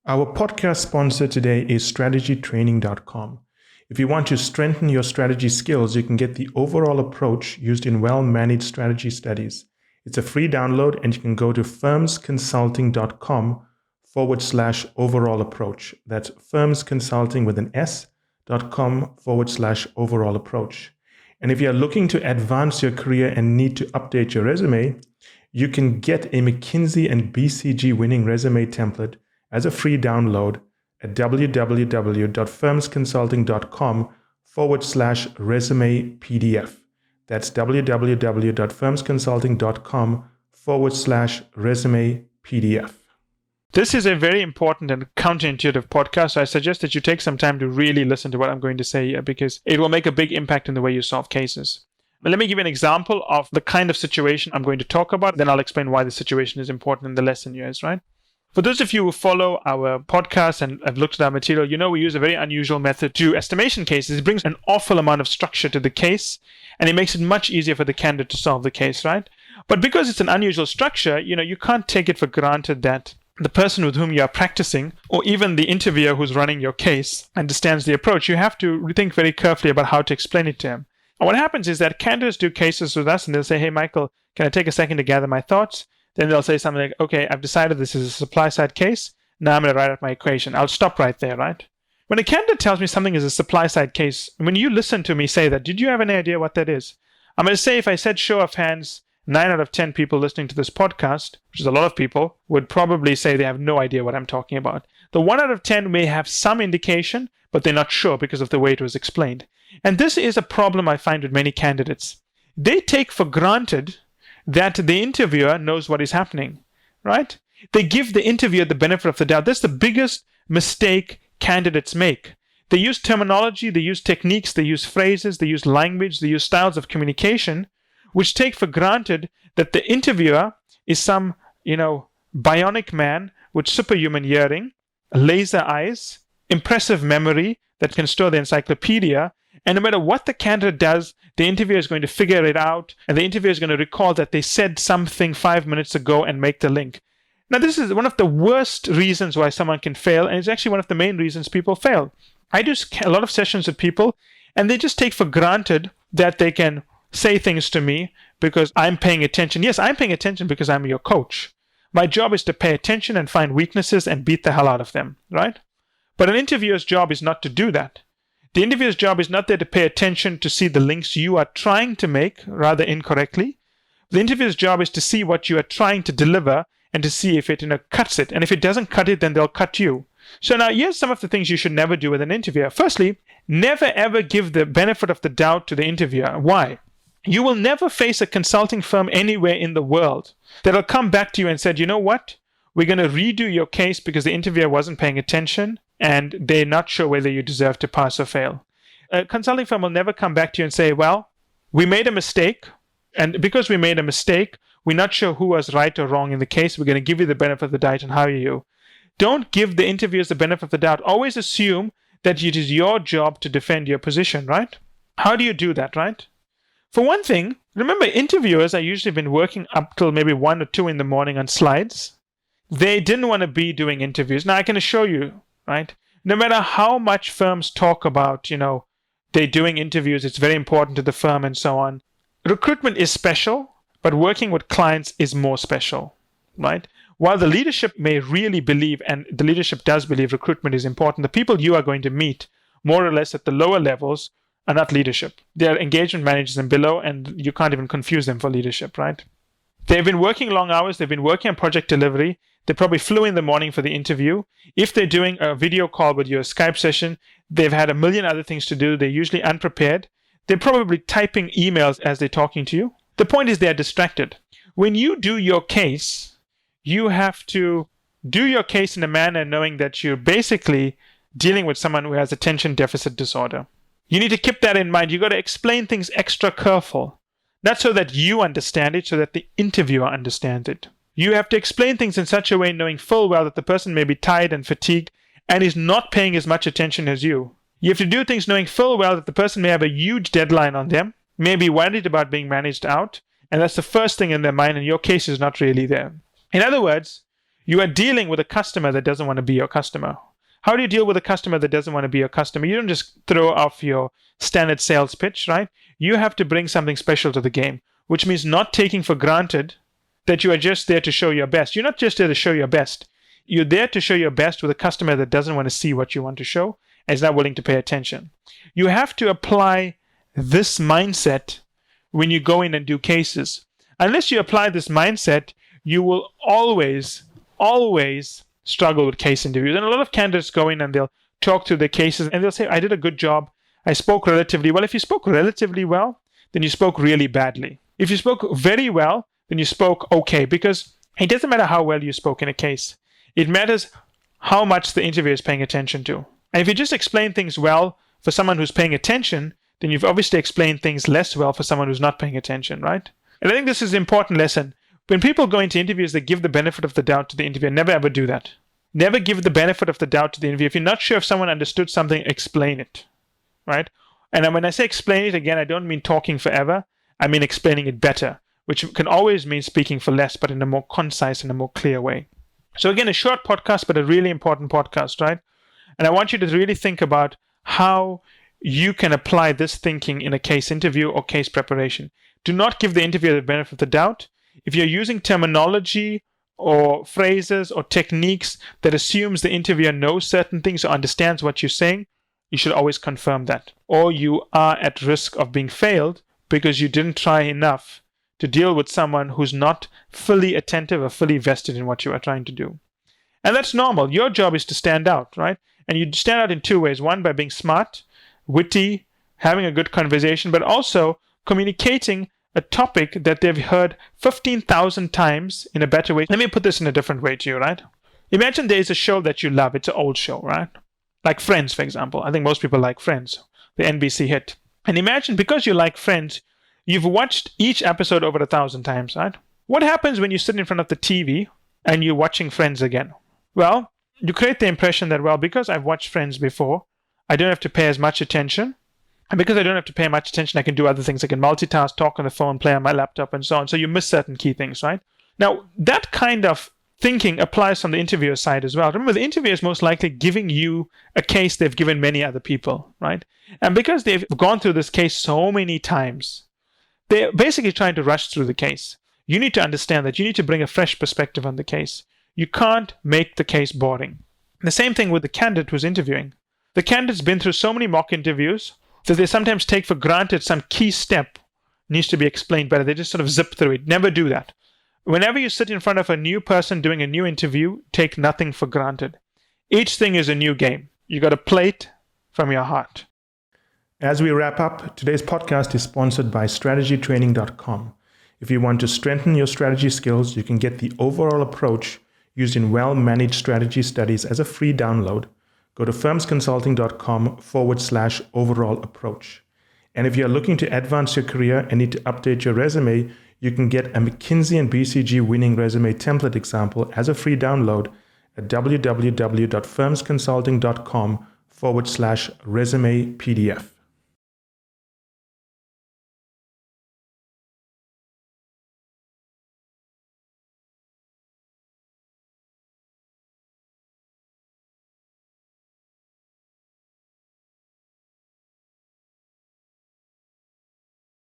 Our podcast sponsor today is strategytraining.com. If you want to strengthen your strategy skills, you can get the overall approach used in well-managed strategy studies. It's a free download, and you can go to firmsconsulting.com/overall approach. That's firmsconsulting with an s.com/overall approach. And if you're looking to advance your career and need to update your resume, you can get a McKinsey and BCG winning resume template as a free download at www.firmsconsulting.com/resume PDF. That's www.firmsconsulting.com/resume PDF. This is a very important and counterintuitive podcast, so I suggest that you take some time to really listen to what I'm going to say here, because it will make a big impact in the way you solve cases. But let me give you an example of the kind of situation I'm going to talk about, then I'll explain why the situation is important in the lesson here, right? For those of you who follow our podcast and have looked at our material, you know we use a very unusual method to estimation cases. It brings an awful amount of structure to the case, and it makes it much easier for the candidate to solve the case, right? But because it's an unusual structure, you can't take it for granted that the person with whom you are practicing, or even the interviewer who's running your case, understands the approach. You have to think very carefully about how to explain it to him. And what happens is that candidates do cases with us, and they'll say, "Hey, Michael, can I take a second to gather my thoughts?" Then they'll say something like, "Okay, I've decided this is a supply-side case. Now I'm going to write out my equation." I'll stop right there, right? When a candidate tells me something is a supply-side case, when you listen to me say that, did you have any idea what that is? I'm going to say, if I said show of hands, 9 out of 10 people listening to this podcast, which is a lot of people, would probably say they have no idea what I'm talking about. The 1 out of 10 may have some indication, but they're not sure because of the way it was explained. And this is a problem I find with many candidates. They take for granted that the interviewer knows what is happening, right? They give the interviewer the benefit of the doubt. That's the biggest mistake candidates make. They use terminology, they use techniques, they use phrases, they use language, they use styles of communication, which take for granted that the interviewer is some, bionic man with superhuman hearing, laser eyes, impressive memory that can store the encyclopedia. And no matter what the candidate does, the interviewer is going to figure it out, and the interviewer is going to recall that they said something 5 minutes ago and make the link. Now, this is one of the worst reasons why someone can fail, and it's actually one of the main reasons people fail. I do a lot of sessions with people, and they just take for granted that they can say things to me because I'm paying attention. Yes, I'm paying attention because I'm your coach. My job is to pay attention and find weaknesses and beat the hell out of them, right? But an interviewer's job is not to do that. The interviewer's job is not there to pay attention to see the links you are trying to make, rather incorrectly. The interviewer's job is to see what you are trying to deliver and to see if it cuts it. And if it doesn't cut it, then they'll cut you. So now here's some of the things you should never do with an interviewer. Firstly, never ever give the benefit of the doubt to the interviewer. Why? You will never face a consulting firm anywhere in the world that'll come back to you and said, "You know what? We're going to redo your case because the interviewer wasn't paying attention and they're not sure whether you deserve to pass or fail." A consulting firm will never come back to you and say, "Well, we made a mistake, and because we made a mistake, we're not sure who was right or wrong in the case. We're going to give you the benefit of the doubt and hire you." Don't give the interviewers the benefit of the doubt. Always assume that it is your job to defend your position, right? How do you do that, right? For one thing, remember, interviewers are usually been working up till maybe 1 or 2 in the morning on slides. They didn't want to be doing interviews. Now, I can assure you, right? No matter how much firms talk about, they're doing interviews, it's very important to the firm and so on. Recruitment is special, but working with clients is more special, right? While the leadership may really believe, and the leadership does believe recruitment is important, the people you are going to meet more or less at the lower levels are not leadership. They're engagement managers and below, and you can't even confuse them for leadership, right? They've been working long hours. They've been working on project delivery. They probably flew in the morning for the interview. If they're doing a video call with you, a Skype session, they've had a million other things to do. They're usually unprepared. They're probably typing emails as they're talking to you. The point is they're distracted. When you do your case, you have to do your case in a manner knowing that you're basically dealing with someone who has attention deficit disorder. You need to keep that in mind. You've got to explain things extra careful. Not so that you understand it, so that the interviewer understands it. You have to explain things in such a way knowing full well that the person may be tired and fatigued and is not paying as much attention as you. You have to do things knowing full well that the person may have a huge deadline on them, may be worried about being managed out, and that's the first thing in their mind, and your case is not really there. In other words, You are dealing with a customer that doesn't want to be your customer. How do you deal with a customer that doesn't want to be your customer? You don't just throw off your standard sales pitch, right? You have to bring something special to the game, which means not taking for granted that you are just there to show your best. You're not just there to show your best. You're there to show your best with a customer that doesn't want to see what you want to show and is not willing to pay attention. You have to apply this mindset when you go in and do cases. Unless you apply this mindset, you will always struggle with case interviews. And a lot of candidates go in and they'll talk through their cases and they'll say, I did a good job. I spoke relatively well. If you spoke relatively well, then you spoke really badly. If you spoke very well, then you spoke okay, because it doesn't matter how well you spoke in a case. It matters how much the interviewer is paying attention to. And if you just explain things well for someone who's paying attention, then you've obviously explained things less well for someone who's not paying attention, right? And I think this is an important lesson. When people go into interviews, they give the benefit of the doubt to the interviewer. Never ever do that. Never give the benefit of the doubt to the interviewer. If you're not sure if someone understood something, explain it, right? And when I say explain it, again, I don't mean talking forever. I mean explaining it better, which can always mean speaking for less, but in a more concise and a more clear way. So again, a short podcast, but a really important podcast, right? And I want you to really think about how you can apply this thinking in a case interview or case preparation. Do not give the interviewer the benefit of the doubt. If you're using terminology or phrases or techniques that assumes the interviewer knows certain things or understands what you're saying, you should always confirm that. Or you are at risk of being failed because you didn't try enough to deal with someone who's not fully attentive or fully vested in what you are trying to do. And that's normal. Your job is to stand out, right? And you stand out in two ways. One, by being smart, witty, having a good conversation, but also communicating a topic that they've heard 15,000 times in a better way. Let me put this in a different way to you, right? Imagine there is a show that you love. It's an old show, right? Like Friends, for example. I think most people like Friends, the NBC hit. And imagine, because you like Friends, you've watched each episode over 1,000 times, right? What happens when you sit in front of the TV and you're watching Friends again? Well, you create the impression that, well, because I've watched Friends before, I don't have to pay as much attention. And because I don't have to pay much attention, I can do other things. I can multitask, talk on the phone, play on my laptop, and so on. So you miss certain key things, right? Now, that kind of thinking applies from the interviewer side as well. Remember, the interviewer is most likely giving you a case they've given many other people, right? And because they've gone through this case so many times, they're basically trying to rush through the case. You need to understand that you need to bring a fresh perspective on the case. You can't make the case boring. The same thing with the candidate who's interviewing. The candidate's been through so many mock interviews that they sometimes take for granted some key step needs to be explained better. They just sort of zip through it. Never do that. Whenever you sit in front of a new person doing a new interview, take nothing for granted. Each thing is a new game. You got to play it from your heart. As we wrap up, today's podcast is sponsored by strategytraining.com. If you want to strengthen your strategy skills, you can get the overall approach used in well-managed strategy studies as a free download. Go to firmsconsulting.com/overall approach. And if you're looking to advance your career and need to update your resume, you can get a McKinsey and BCG winning resume template example as a free download at www.firmsconsulting.com/resume PDF.